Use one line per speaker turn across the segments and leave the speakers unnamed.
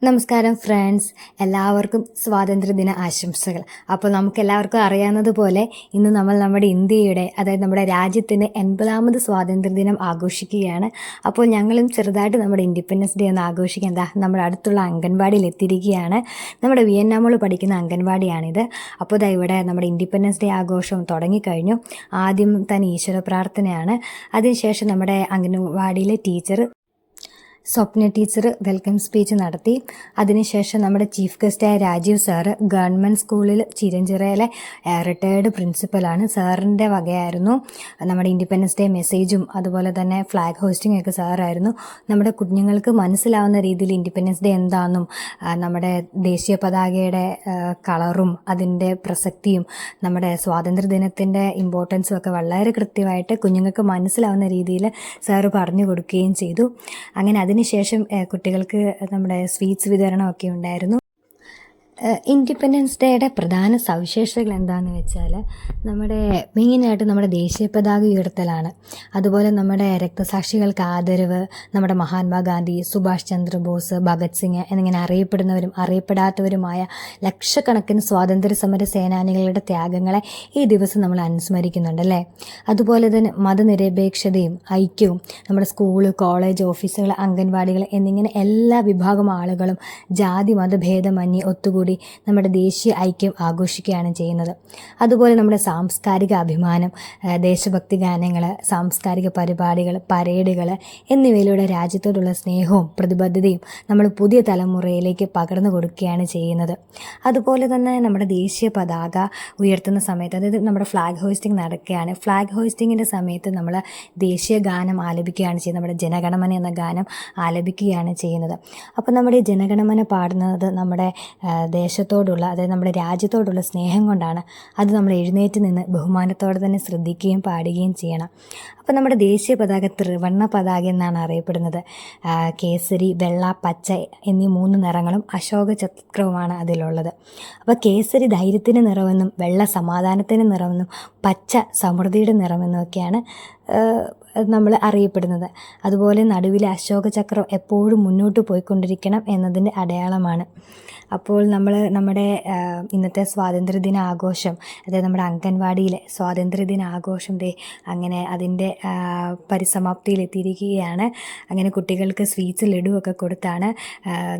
നമസ്കാരം ഫ്രണ്ട്സ്, എല്ലാവർക്കും സ്വാതന്ത്ര്യദിന ആശംസകൾ. അപ്പോൾ നമുക്കെല്ലാവർക്കും അറിയാവുന്നതുപോലെ ഇന്ന് നമ്മൾ നമ്മുടെ ഇന്ത്യയുടെ, അതായത് നമ്മുടെ രാജ്യത്തിൻ്റെ 80ാമത് സ്വാതന്ത്ര്യദിനം ആഘോഷിക്കുകയാണ്. അപ്പോൾ ഞങ്ങളും ചെറുതായിട്ട് നമ്മുടെ ഇൻഡിപെൻഡൻസ് ഡേ ഒന്ന് ആഘോഷിക്കാൻ നമ്മുടെ അടുത്തുള്ള അംഗൻവാടിയിൽ എത്തിയിരിക്കുകയാണ്. നമ്മുടെ വിയന്നാമോൾ പഠിക്കുന്ന അംഗൻവാടിയാണിത്. അപ്പോൾ ഇവിടെ നമ്മുടെ ഇൻഡിപെൻഡൻസ് ഡേ ആഘോഷം തുടങ്ങിക്കഴിഞ്ഞു. ആദ്യം തന്നെ ഈശ്വര പ്രാർത്ഥനയാണ്. അതിനുശേഷം നമ്മുടെ അംഗൻവാടിയിലെ ടീച്ചർ സ്വപ്ന ടീച്ചർ വെൽക്കം സ്പീച്ച് നടത്തി. അതിനുശേഷം നമ്മുടെ ചീഫ് ഗസ്റ്റായ രാജീവ് സാറ് ഗവൺമെൻറ് സ്കൂളിൽ ചിരഞ്ചിറയിലെ റിട്ടയേർഡ് പ്രിൻസിപ്പലാണ്. സാറിൻ്റെ വകയായിരുന്നു നമ്മുടെ ഇൻഡിപെൻഡൻസ് ഡേ മെസ്സേജും അതുപോലെ തന്നെ ഫ്ലാഗ് ഹോസ്റ്റിംഗ് ഒക്കെ സാറായിരുന്നു. നമ്മുടെ കുഞ്ഞുങ്ങൾക്ക് മനസ്സിലാവുന്ന രീതിയിൽ ഇൻഡിപെൻഡൻസ് ഡേ എന്താണെന്നും നമ്മുടെ ദേശീയ പതാകയുടെ കളറും അതിൻ്റെ പ്രസക്തിയും നമ്മുടെ സ്വാതന്ത്ര്യ ദിനത്തിൻ്റെ ഇമ്പോർട്ടൻസും ഒക്കെ വളരെ കൃത്യമായിട്ട് കുഞ്ഞുങ്ങൾക്ക് മനസ്സിലാവുന്ന രീതിയിൽ സാറ് പറഞ്ഞു കൊടുക്കുകയും ചെയ്തു. അങ്ങനെ അതിനുശേഷം കുട്ടികൾക്ക് നമ്മുടെ സ്വീറ്റ്സ് വിതരണമൊക്കെ ഉണ്ടായിരുന്നു. ഇൻഡിപെൻഡൻസ് ഡേയുടെ പ്രധാന സവിശേഷതകൾ എന്താണെന്ന് വെച്ചാൽ നമ്മുടെ മെയിനായിട്ട് നമ്മുടെ ദേശീയ പതാക ഉയർത്തലാണ്. അതുപോലെ നമ്മുടെ രക്തസാക്ഷികൾക്ക് ആദരവ്, നമ്മുടെ മഹാത്മാഗാന്ധി, സുഭാഷ് ചന്ദ്രബോസ്, ഭഗത് സിംഗ് എന്നിങ്ങനെ അറിയപ്പെടുന്നവരും അറിയപ്പെടാത്തവരുമായ ലക്ഷക്കണക്കിന് സ്വാതന്ത്ര്യ സമര സേനാനികളുടെ ത്യാഗങ്ങളെ ഈ ദിവസം നമ്മൾ അനുസ്മരിക്കുന്നുണ്ടല്ലേ. അതുപോലെ തന്നെ മതനിരപേക്ഷതയും ഐക്യവും നമ്മുടെ സ്കൂള്, കോളേജ്, ഓഫീസുകൾ, അംഗൻവാടികൾ എന്നിങ്ങനെ എല്ലാ വിഭാഗം ആളുകളും ജാതി മതഭേദമന്യേ ഒത്തുകൂടി നമ്മുടെ ദേശീയ ഐക്യം ആഘോഷിക്കുകയാണ് ചെയ്യുന്നത്. അതുപോലെ നമ്മുടെ സാംസ്കാരിക അഭിമാനം, ദേശഭക്തി ഗാനങ്ങൾ, സാംസ്കാരിക പരിപാടികൾ, പരേഡുകൾ എന്നിവയിലൂടെ രാജ്യത്തോടുള്ള സ്നേഹവും പ്രതിബദ്ധതയും നമ്മൾ പുതിയ തലമുറയിലേക്ക് പകർന്നു കൊടുക്കുകയാണ് ചെയ്യുന്നത്. അതുപോലെ തന്നെ നമ്മുടെ ദേശീയ പതാക ഉയർത്തുന്ന സമയത്ത്, അതായത് നമ്മുടെ ഫ്ലാഗ് ഹോയിസ്റ്റിംഗ് നടക്കുകയാണ്. ഫ്ലാഗ് ഹോയിസ്റ്റിങ്ങിൻ്റെ സമയത്ത് നമ്മൾ ദേശീയ ഗാനം ആലപിക്കുകയാണ് ചെയ്യുന്നത്. നമ്മുടെ ജനഗണമന എന്ന ഗാനം ആലപിക്കുകയാണ് ചെയ്യുന്നത്. അപ്പോൾ നമ്മുടെ ഈ ജനഗണമന പാടുന്നത് നമ്മുടെ ദേശത്തോടുള്ള, അതായത് നമ്മുടെ രാജ്യത്തോടുള്ള സ്നേഹം കൊണ്ടാണ്. അത് നമ്മൾ എഴുന്നേറ്റ് നിന്ന് ബഹുമാനത്തോടെ തന്നെ ശ്രദ്ധിക്കുകയും പാടുകയും ചെയ്യണം. അപ്പോൾ നമ്മുടെ ദേശീയ പതാക ത്രിവർണ്ണ പതാക എന്നാണ് അറിയപ്പെടുന്നത്. കേസരി, വെള്ള, പച്ച എന്നീ 3 നിറങ്ങളും അശോക ചക്രവുമാണ് അതിലുള്ളത്. അപ്പോൾ കേസരി ധൈര്യത്തിൻ്റെ നിറമെന്നും വെള്ള സമാധാനത്തിൻ്റെ നിറമെന്നും പച്ച സമൃദ്ധിയുടെ നിറമെന്നും ഒക്കെയാണ് നമ്മൾ അറിയപ്പെടുന്നത്. അതുപോലെ നടുവിലെ അശോക ചക്രം എപ്പോഴും മുന്നോട്ട് പോയിക്കൊണ്ടിരിക്കണം എന്നതിൻ്റെ അടയാളമാണ്. അപ്പോൾ നമ്മൾ നമ്മുടെ ഇന്നത്തെ സ്വാതന്ത്ര്യദിന ആഘോഷം, അതായത് നമ്മുടെ അംഗൻവാടിയിലെ സ്വാതന്ത്ര്യദിന ആഘോഷം അങ്ങനെ അതിൻ്റെ പരിസമാപ്തിയിലെത്തിയിരിക്കുകയാണ്. അങ്ങനെ കുട്ടികൾക്ക് സ്വീറ്റ്സ്, ലഡുവൊക്കെ കൊടുത്താണ്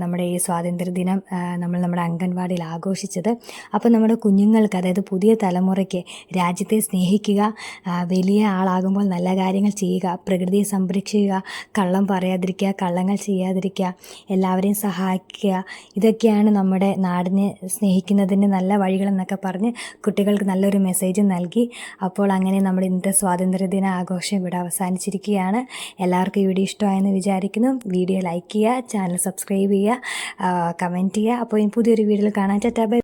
നമ്മുടെ ഈ സ്വാതന്ത്ര്യദിനം നമ്മൾ നമ്മുടെ അംഗൻവാടിയിൽ ആഘോഷിച്ചത്. അപ്പോൾ നമ്മുടെ കുഞ്ഞുങ്ങൾക്ക്, അതായത് പുതിയ തലമുറയ്ക്ക് രാജ്യത്തെ സ്നേഹിക്കുക, വലിയ ആളാകുമ്പോൾ നല്ല കാര്യങ്ങൾ ചെയ്യുക, പ്രകൃതിയെ സംരക്ഷിക്കുക, കള്ളം പറയാതിരിക്കുക, കള്ളങ്ങൾ ചെയ്യാതിരിക്കുക, എല്ലാവരെയും സഹായിക്കുക, ഇതൊക്കെയാണ് നമ്മുടെ നാടിനെ സ്നേഹിക്കുന്നതിൻ്റെ നല്ല വഴികളെന്നൊക്കെ പറഞ്ഞ് കുട്ടികൾക്ക് നല്ലൊരു മെസ്സേജ് നൽകി. അപ്പോൾ അങ്ങനെ നമ്മുടെ ഇന്നത്തെ സ്വാതന്ത്ര്യദിന ആഘോഷം ഇവിടെ അവസാനിച്ചിരിക്കുകയാണ്. എല്ലാവർക്കും ഈ വീഡിയോ ഇഷ്ടമായെന്ന് വിചാരിക്കുന്നു. വീഡിയോ ലൈക്ക് ചെയ്യുക, ചാനൽ സബ്സ്ക്രൈബ് ചെയ്യുക, കമൻറ്റ് ചെയ്യുക. അപ്പോൾ പുതിയൊരു വീഡിയോയിൽ കാണാൻ. ടാറ്റാ, ബൈ.